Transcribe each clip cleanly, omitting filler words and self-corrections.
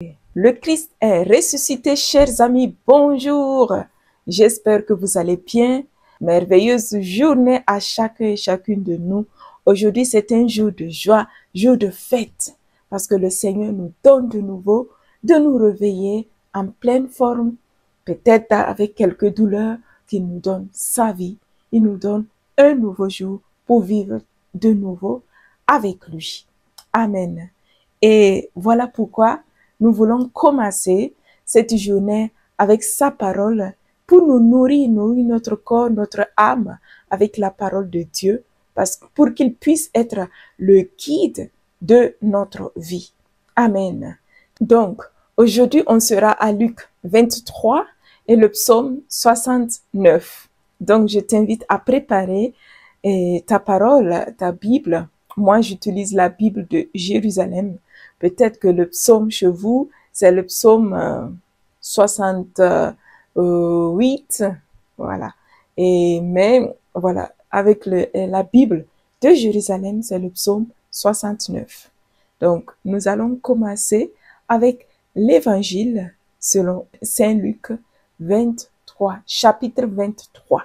Le Christ est ressuscité, chers amis, bonjour. J'espère que vous allez bien. Merveilleuse journée à chacun et chacune de nous. Aujourd'hui, c'est un jour de joie, jour de fête, parce que le Seigneur nous donne de nouveau de nous réveiller en pleine forme, peut-être avec quelques douleurs, qu'il nous donne sa vie. Il nous donne un nouveau jour pour vivre de nouveau avec lui. Amen. Et voilà pourquoi nous voulons commencer cette journée avec sa parole pour nous nourrir notre corps, notre âme avec la parole de Dieu, pour qu'il puisse être le guide de notre vie. Amen. Donc, aujourd'hui, on sera à Luc 23 et le psaume 69. Donc, je t'invite à préparer ta parole, ta Bible. Moi, j'utilise la Bible de Jérusalem. Peut-être que le psaume chez vous, c'est le psaume 68. Voilà. Mais voilà, avec la Bible de Jérusalem, c'est le psaume 69. Donc, nous allons commencer avec l'évangile selon Saint Luc 23, chapitre 23.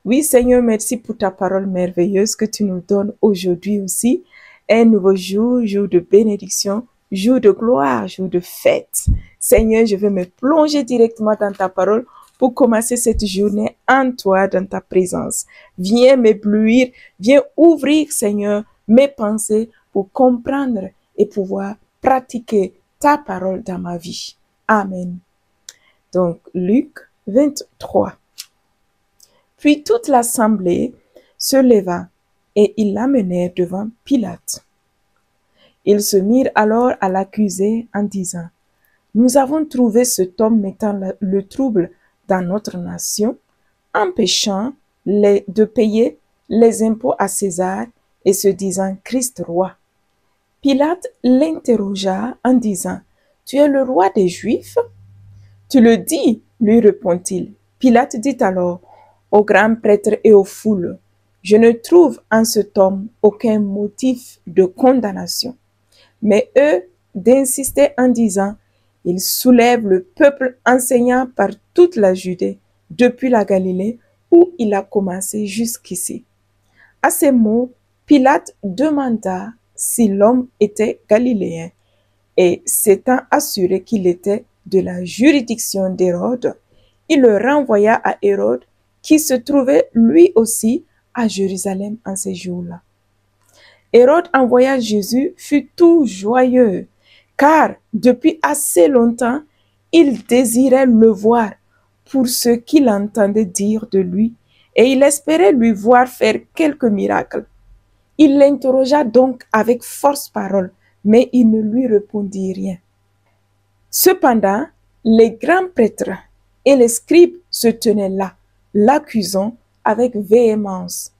Oui, Seigneur, merci pour ta parole merveilleuse que tu nous donnes aujourd'hui aussi. Un nouveau jour, jour de bénédiction, jour de gloire, jour de fête. Seigneur, je veux me plonger directement dans ta parole pour commencer cette journée en toi, dans ta présence. Viens m'éblouir, viens ouvrir, Seigneur, mes pensées pour comprendre et pouvoir pratiquer ta parole dans ma vie. Amen. Donc, Luc 23. Puis toute l'assemblée se leva et ils l'amenèrent devant Pilate. Ils se mirent alors à l'accuser en disant: « Nous avons trouvé cet homme mettant le trouble dans notre nation, empêchant de payer les impôts à César et se disant Christ roi. » Pilate l'interrogea en disant: « Tu es le roi des Juifs? » « Tu le dis, lui répond-il. Pilate dit alors aux grands prêtres et aux foules: « Je ne trouve en cet homme aucun motif de condamnation. » Mais eux d'insister en disant: « Il soulève le peuple enseignant par toute la Judée, depuis la Galilée, où il a commencé jusqu'ici. » À ces mots, Pilate demanda si l'homme était galiléen, et s'étant assuré qu'il était de la juridiction d'Hérode, il le renvoya à Hérode, qui se trouvait lui aussi à Jérusalem en ces jours-là. Hérode, en voyant Jésus, fut tout joyeux, car depuis assez longtemps, il désirait le voir pour ce qu'il entendait dire de lui, et il espérait lui voir faire quelques miracles. Il l'interrogea donc avec force parole, mais il ne lui répondit rien. Cependant, les grands prêtres et les scribes se tenaient là, l'accusant avec véhémence.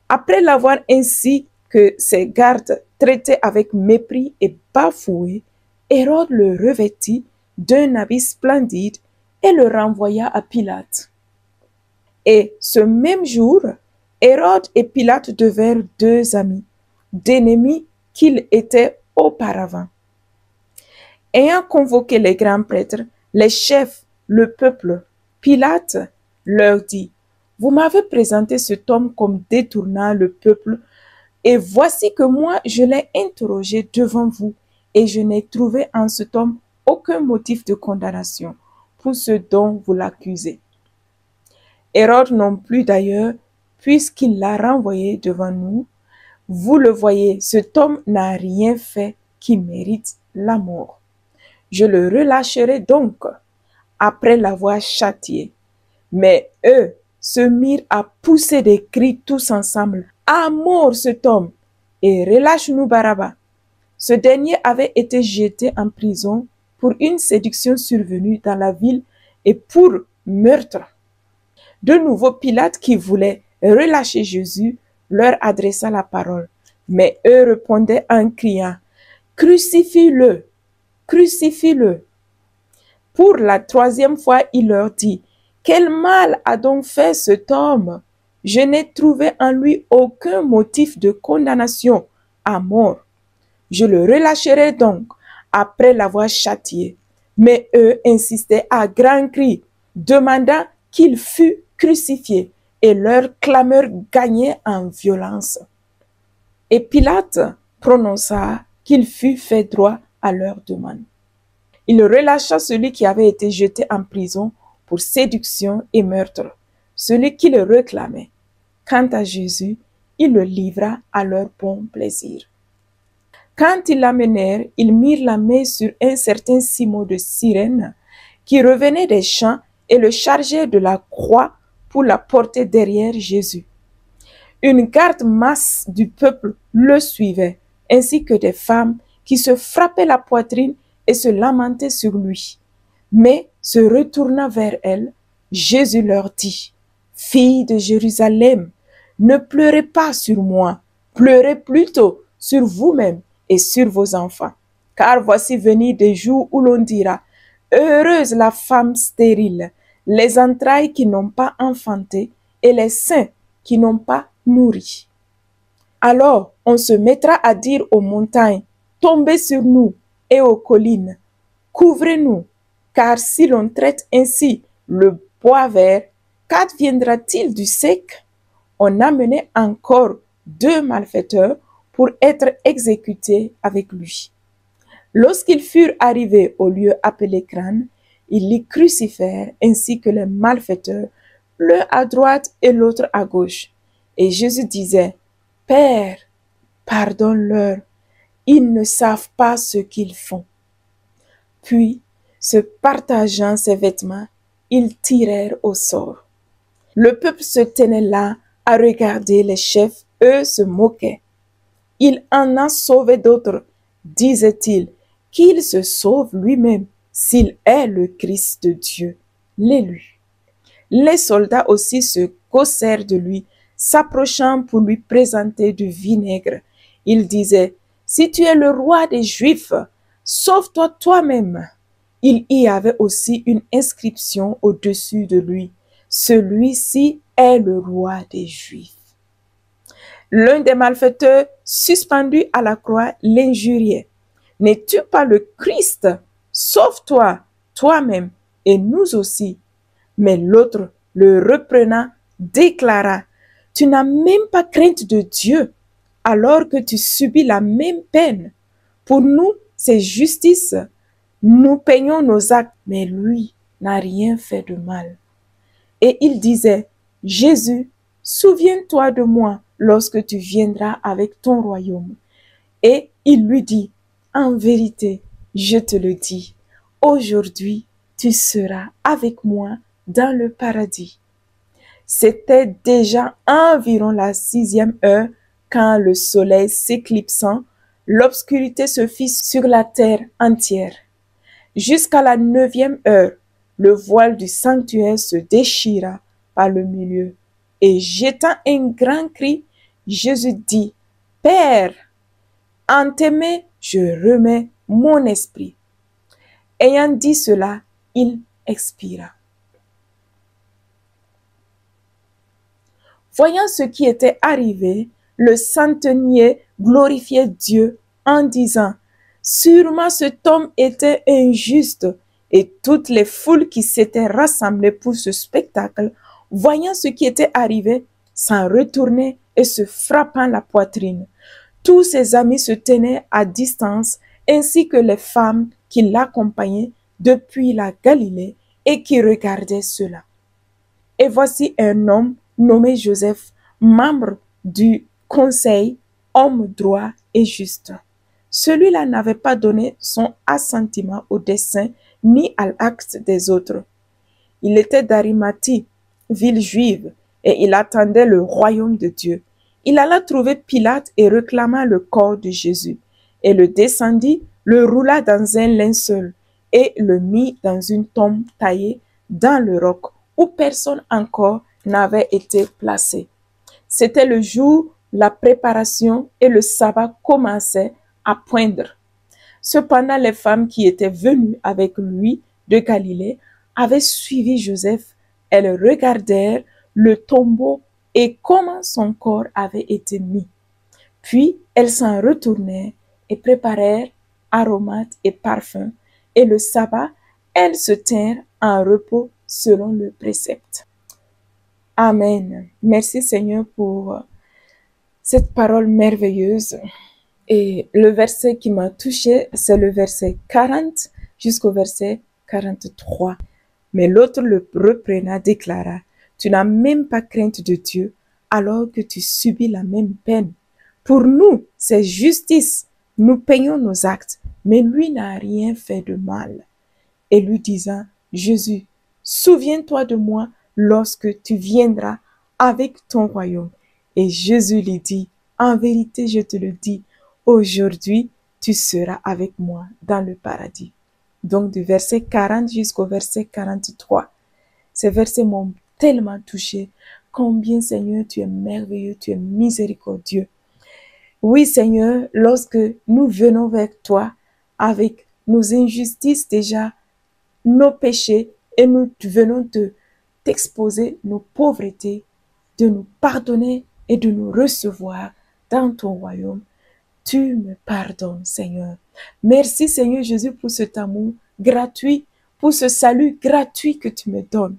Après l'avoir ainsi que ses gardes traités avec mépris et bafoué, Hérode le revêtit d'un habit splendide et le renvoya à Pilate. Et ce même jour, Hérode et Pilate devinrent deux amis, d'ennemis qu'ils étaient auparavant. Ayant convoqué les grands prêtres, les chefs, le peuple, Pilate leur dit: « Vous m'avez présenté cet homme comme détournant le peuple, et voici que moi je l'ai interrogé devant vous, et je n'ai trouvé en cet homme aucun motif de condamnation pour ce dont vous l'accusez. » Hérode non plus d'ailleurs, puisqu'il l'a renvoyé devant nous. Vous le voyez, cet homme n'a rien fait qui mérite la mort. Je le relâcherai donc, après l'avoir châtié. Mais eux se mirent à pousser des cris tous ensemble: « À mort cet homme, et relâche-nous Barabbas. » Ce dernier avait été jeté en prison pour une séduction survenue dans la ville et pour meurtre. De nouveau, Pilate, qui voulait relâcher Jésus, leur adressa la parole. Mais eux répondaient en criant: « Crucifie-le! Crucifie-le » Pour la troisième fois, il leur dit: « Quel mal a donc fait cet homme? Je n'ai trouvé en lui aucun motif de condamnation à mort. Je le relâcherai donc, après l'avoir châtié. Mais eux insistaient à grands cris, demandant qu'il fût crucifié, et leur clameur gagnait en violence. Et Pilate prononça qu'il fût fait droit à leur demande. Il relâcha celui qui avait été jeté en prison pour séduction et meurtre, celui qui le réclamait. Quant à Jésus, il le livra à leur bon plaisir. Quand ils l'amenèrent, ils mirent la main sur un certain Simon de Cyrène qui revenait des champs et le chargèrent de la croix pour la porter derrière Jésus. Une garde masse du peuple le suivait, ainsi que des femmes qui se frappaient la poitrine et se lamentaient sur lui. Mais, se retournant vers elles, Jésus leur dit, « Filles de Jérusalem, ne pleurez pas sur moi, pleurez plutôt sur vous-même et sur vos enfants. Car voici venir des jours où l'on dira, heureuse la femme stérile, les entrailles qui n'ont pas enfanté et les seins qui n'ont pas nourri. Alors on se mettra à dire aux montagnes, tombez sur nous, et aux collines, couvrez-nous, car si l'on traite ainsi le bois vert, qu'adviendra-t-il du sec? On amenait encore 2 malfaiteurs pour être exécutés avec lui. Lorsqu'ils furent arrivés au lieu appelé Crâne, ils l'y crucifièrent ainsi que les malfaiteurs, l'un à droite et l'autre à gauche. Et Jésus disait, « Père, pardonne-leur, ils ne savent pas ce qu'ils font. » Puis, se partageant ses vêtements, ils tirèrent au sort. Le peuple se tenait là à regarder les chefs, eux se moquaient. Il en a sauvé d'autres, disait-il, qu'il se sauve lui-même s'il est le Christ de Dieu, l'élu. Les soldats aussi se caussèrent de lui, s'approchant pour lui présenter du vinaigre. Ils disaient, « Si tu es le roi des Juifs, sauve-toi toi-même. » Il y avait aussi une inscription au-dessus de lui. Celui-ci est le roi des Juifs. L'un des malfaiteurs, suspendu à la croix, l'injuriait. « N'es-tu pas le Christ? Sauve-toi, toi-même, et nous aussi. » Mais l'autre, le reprenant, déclara, « Tu n'as même pas crainte de Dieu, alors que tu subis la même peine. Pour nous, c'est justice. Nous payons nos actes, mais lui n'a rien fait de mal. » Et il disait, « Jésus, souviens-toi de moi lorsque tu viendras avec ton royaume. » Et il lui dit, « En vérité, je te le dis, aujourd'hui tu seras avec moi dans le paradis. » C'était déjà environ la 6e heure quand le soleil s'éclipsant, l'obscurité se fit sur la terre entière. Jusqu'à la 9e heure, le voile du sanctuaire se déchira par le milieu. Et jetant un grand cri, Jésus dit, « Père, en tes mains, je remets mon esprit. » Ayant dit cela, il expira. Voyant ce qui était arrivé, le centenier glorifiait Dieu en disant, « Sûrement cet homme était injuste. » Et toutes les foules qui s'étaient rassemblées pour ce spectacle, voyant ce qui était arrivé, s'en retournaient et se frappant la poitrine. Tous ses amis se tenaient à distance, ainsi que les femmes qui l'accompagnaient depuis la Galilée et qui regardaient cela. Et voici un homme nommé Joseph, membre du conseil, homme droit et juste. Celui-là n'avait pas donné son assentiment au dessein ni à l'acte des autres. Il était d'Arimathie, ville juive, et il attendait le royaume de Dieu. Il alla trouver Pilate et réclama le corps de Jésus, et le descendit, le roula dans un linceul, et le mit dans une tombe taillée dans le roc, où personne encore n'avait été placé. C'était le jour, la préparation et le sabbat commençaient à poindre. Cependant, les femmes qui étaient venues avec lui de Galilée avaient suivi Joseph. Elles regardèrent le tombeau et comment son corps avait été mis. Puis, elles s'en retournèrent et préparèrent aromates et parfums, et le sabbat, elles se tinrent en repos selon le précepte. Amen. Merci Seigneur pour cette parole merveilleuse. Et le verset qui m'a touché, c'est le verset 40 jusqu'au verset 43. Mais l'autre le reprenant, déclara, « Tu n'as même pas crainte de Dieu, alors que tu subis la même peine. Pour nous, c'est justice. Nous payons nos actes, mais lui n'a rien fait de mal. » Et lui disant, « Jésus, souviens-toi de moi lorsque tu viendras avec ton royaume. » Et Jésus lui dit, « En vérité, je te le dis, aujourd'hui, tu seras avec moi dans le paradis. » Donc, du verset 40 jusqu'au verset 43. Ces versets m'ont tellement touché. Combien, Seigneur, tu es merveilleux, tu es miséricordieux. Oui, Seigneur, lorsque nous venons vers toi avec nos injustices déjà, nos péchés, et nous venons t'exposer nos pauvretés, de nous pardonner et de nous recevoir dans ton royaume. Tu me pardonnes, Seigneur. Merci, Seigneur Jésus, pour cet amour gratuit, pour ce salut gratuit que tu me donnes.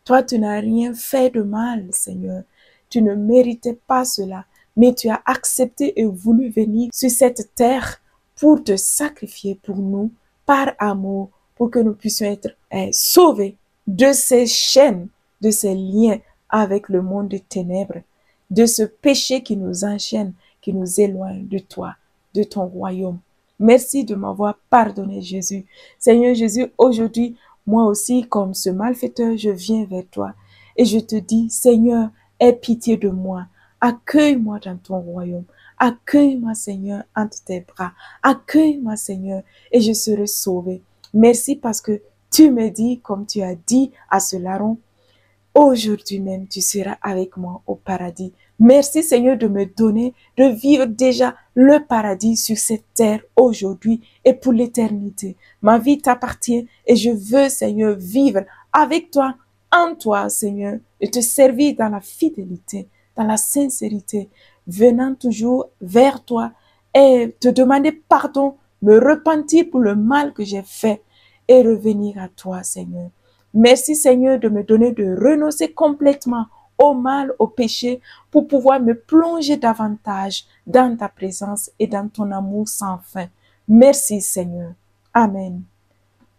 Toi, tu n'as rien fait de mal, Seigneur. Tu ne méritais pas cela, mais tu as accepté et voulu venir sur cette terre pour te sacrifier pour nous, par amour, pour que nous puissions être sauvés de ces chaînes, de ces liens avec le monde des ténèbres, de ce péché qui nous enchaîne, qui nous éloigne de toi, de ton royaume. Merci de m'avoir pardonné, Jésus. Seigneur Jésus, aujourd'hui, moi aussi, comme ce malfaiteur, je viens vers toi et je te dis, Seigneur, aie pitié de moi. Accueille-moi dans ton royaume. Accueille-moi, Seigneur, entre tes bras. Accueille-moi, Seigneur, et je serai sauvé. Merci parce que tu me dis, comme tu as dit à ce larron, aujourd'hui même, tu seras avec moi au paradis. Merci, Seigneur, de me donner, de vivre déjà le paradis sur cette terre aujourd'hui et pour l'éternité. Ma vie t'appartient et je veux, Seigneur, vivre avec toi, en toi, Seigneur, et te servir dans la fidélité, dans la sincérité, venant toujours vers toi et te demander pardon, me repentir pour le mal que j'ai fait et revenir à toi, Seigneur. Merci, Seigneur, de me donner de renoncer complètement au mal, au péché, pour pouvoir me plonger davantage dans ta présence et dans ton amour sans fin. Merci, Seigneur. Amen.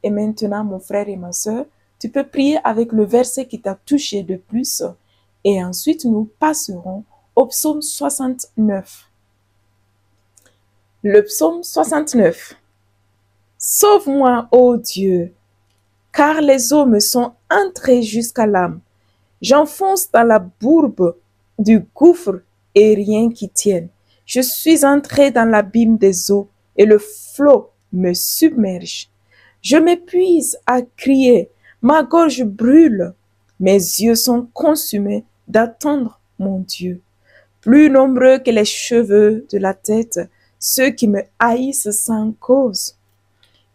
Et maintenant, mon frère et ma sœur, tu peux prier avec le verset qui t'a touché de plus. Et ensuite, nous passerons au psaume 69. Le psaume 69. Sauve-moi, ô Dieu, car les eaux me sont entrées jusqu'à l'âme. J'enfonce dans la bourbe du gouffre et rien qui tienne. Je suis entré dans l'abîme des eaux et le flot me submerge. Je m'épuise à crier, ma gorge brûle. Mes yeux sont consumés d'attendre mon Dieu. Plus nombreux que les cheveux de la tête, ceux qui me haïssent sans cause.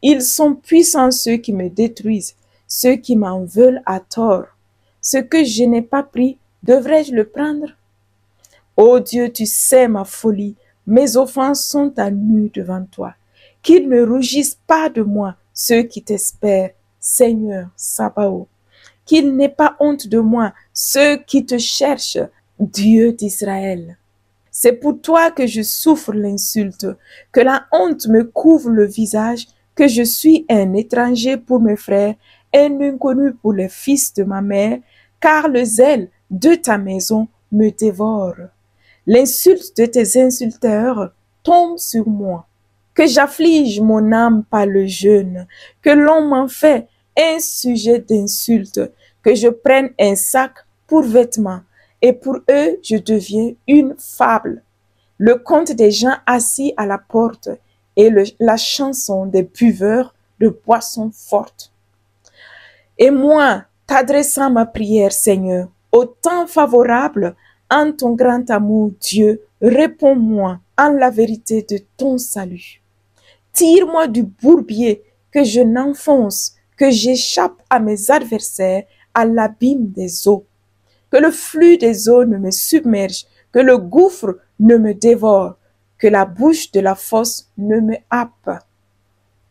Ils sont puissants ceux qui me détruisent, ceux qui m'en veulent à tort. Ce que je n'ai pas pris, devrais-je le prendre? Ô Dieu, tu sais ma folie, mes offenses sont à nu devant toi. Qu'ils ne rougissent pas de moi, ceux qui t'espèrent, Seigneur Sabaoth. Qu'ils n'aient pas honte de moi, ceux qui te cherchent, Dieu d'Israël. C'est pour toi que je souffre l'insulte, que la honte me couvre le visage, que je suis un étranger pour mes frères, un inconnu pour les fils de ma mère, car le zèle de ta maison me dévore. L'insulte de tes insulteurs tombe sur moi. Que j'afflige mon âme par le jeûne, que l'on m'en fait un sujet d'insulte, que je prenne un sac pour vêtements, et pour eux je deviens une fable. Le conte des gens assis à la porte et la chanson des buveurs de boissons fortes. Et moi, t'adressant ma prière, Seigneur, au temps favorable, en ton grand amour, Dieu, réponds-moi en la vérité de ton salut. Tire-moi du bourbier, que je n'enfonce, que j'échappe à mes adversaires, à l'abîme des eaux. Que le flux des eaux ne me submerge, que le gouffre ne me dévore, que la bouche de la fosse ne me happe.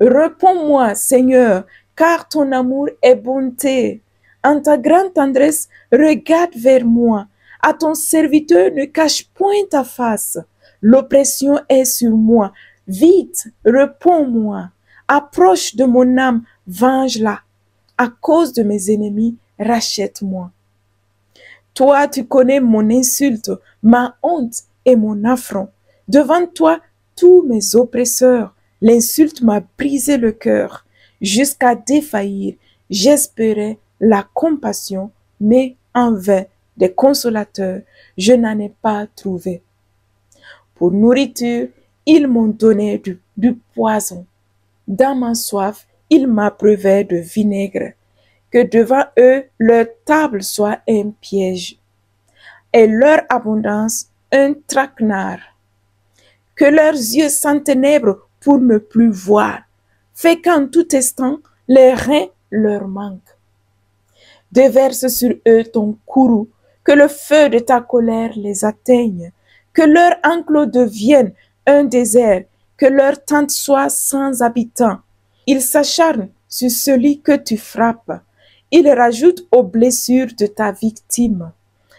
Réponds-moi, Seigneur, car ton amour est bonté. En ta grande tendresse, regarde vers moi. À ton serviteur, ne cache point ta face. L'oppression est sur moi. Vite, réponds-moi. Approche de mon âme, venge-la. À cause de mes ennemis, rachète-moi. Toi, tu connais mon insulte, ma honte et mon affront. Devant toi, tous mes oppresseurs, l'insulte m'a brisé le cœur. Jusqu'à défaillir, j'espérais la compassion, mais en vain, des consolateurs, je n'en ai pas trouvé. Pour nourriture, ils m'ont donné du poison. Dans ma soif, ils m'abreuvaient de vinaigre. Que devant eux, leur table soit un piège et leur abondance un traquenard. Que leurs yeux s'enténèbrent pour ne plus voir. Fais qu'en tout instant, les reins leur manquent. Déverse sur eux ton courroux, que le feu de ta colère les atteigne. Que leur enclos devienne un désert, que leur tente soit sans habitants. Ils s'acharnent sur celui que tu frappes. Ils rajoutent aux blessures de ta victime.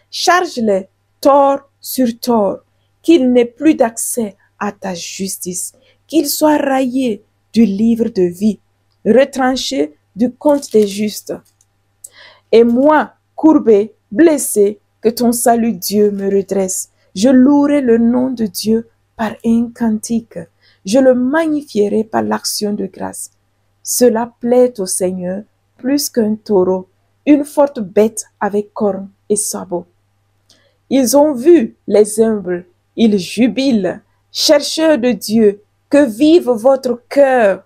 Charge-les tort sur tort, qu'il n'ait plus d'accès à ta justice, qu'il soit raillé du livre de vie, retranché du compte des justes. Et moi, courbé, blessé, que ton salut Dieu me redresse. Je louerai le nom de Dieu par un cantique. Je le magnifierai par l'action de grâce. Cela plaît au Seigneur plus qu'un taureau, une forte bête avec cornes et sabots. Ils ont vu les humbles, ils jubilent. Chercheurs de Dieu, que vive votre cœur,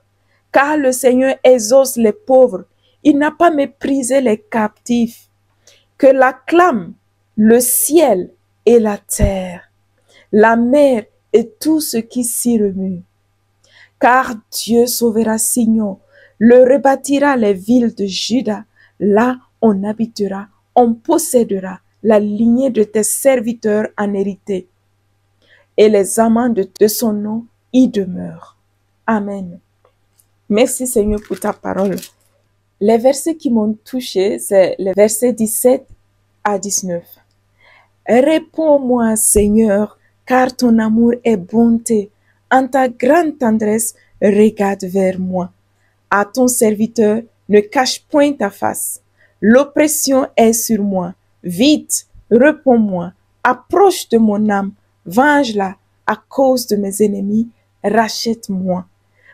car le Seigneur exauce les pauvres. Il n'a pas méprisé les captifs. Que l'acclament le ciel et la terre, la mer et tout ce qui s'y remue. Car Dieu sauvera Sion, le rebâtira les villes de Juda. Là on habitera, on possédera la lignée de tes serviteurs en hérité, et les amants de son nom y demeurent. Amen. Merci Seigneur pour ta parole. Les versets qui m'ont touché, c'est les versets 17 à 19. Réponds-moi Seigneur, car ton amour est bonté. En ta grande tendresse, regarde vers moi. À ton serviteur, ne cache point ta face. L'oppression est sur moi. Vite, réponds-moi. Approche de mon âme. Venge-la à cause de mes ennemis. Rachète-moi.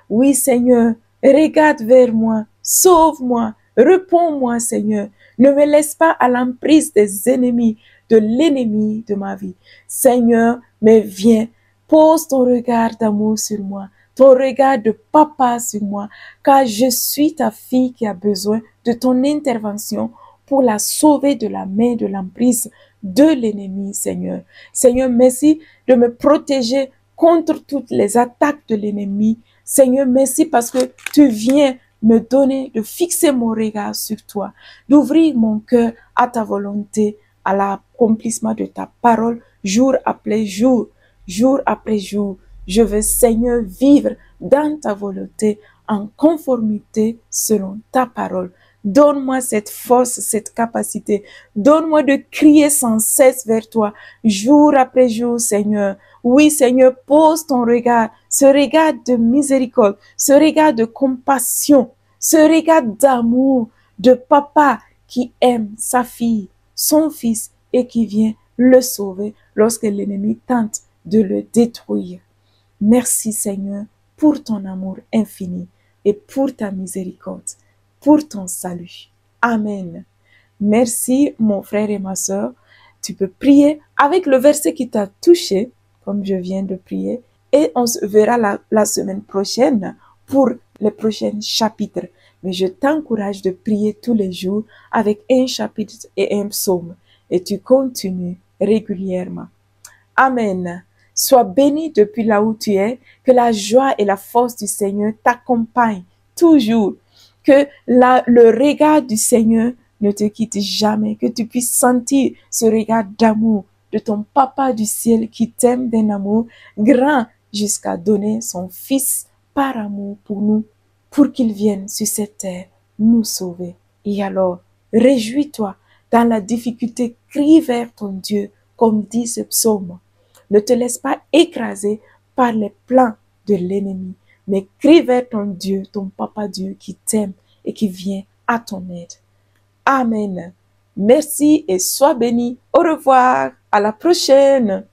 Oui, Seigneur, regarde vers moi. Sauve-moi. Réponds-moi, Seigneur. Ne me laisse pas à l'emprise des ennemis, de l'ennemi de ma vie. Seigneur, mais viens, pose ton regard d'amour sur moi, ton regard de papa sur moi, car je suis ta fille qui a besoin de ton intervention pour la sauver de la main de l'emprise de l'ennemi, Seigneur. Seigneur, merci de me protéger contre toutes les attaques de l'ennemi. Seigneur, merci parce que tu viens me donner de fixer mon regard sur toi, d'ouvrir mon cœur à ta volonté, à l'accomplissement de ta parole, jour après jour, jour après jour. Je veux, Seigneur, vivre dans ta volonté, en conformité selon ta parole. Donne-moi cette force, cette capacité. Donne-moi de crier sans cesse vers toi, jour après jour, Seigneur. Oui, Seigneur, pose ton regard, ce regard de miséricorde, ce regard de compassion, ce regard d'amour de papa qui aime sa fille, son fils, et qui vient le sauver lorsque l'ennemi tente de le détruire. Merci, Seigneur, pour ton amour infini et pour ta miséricorde, pour ton salut. Amen. Merci, mon frère et ma sœur. Tu peux prier avec le verset qui t'a touché, comme je viens de prier, et on se verra la semaine prochaine pour les prochains chapitres. Mais je t'encourage de prier tous les jours avec un chapitre et un psaume, et tu continues régulièrement. Amen. Sois béni depuis là où tu es, que la joie et la force du Seigneur t'accompagnent toujours, que le regard du Seigneur ne te quitte jamais, que tu puisses sentir ce regard d'amour de ton Papa du ciel qui t'aime d'un amour grand jusqu'à donner son Fils par amour pour nous pour qu'il vienne sur cette terre nous sauver. Et alors, réjouis-toi dans la difficulté, crie vers ton Dieu, comme dit ce psaume. Ne te laisse pas écraser par les plans de l'ennemi, mais crie vers ton Dieu, ton papa Dieu qui t'aime et qui vient à ton aide. Amen. Merci et sois béni. Au revoir. À la prochaine.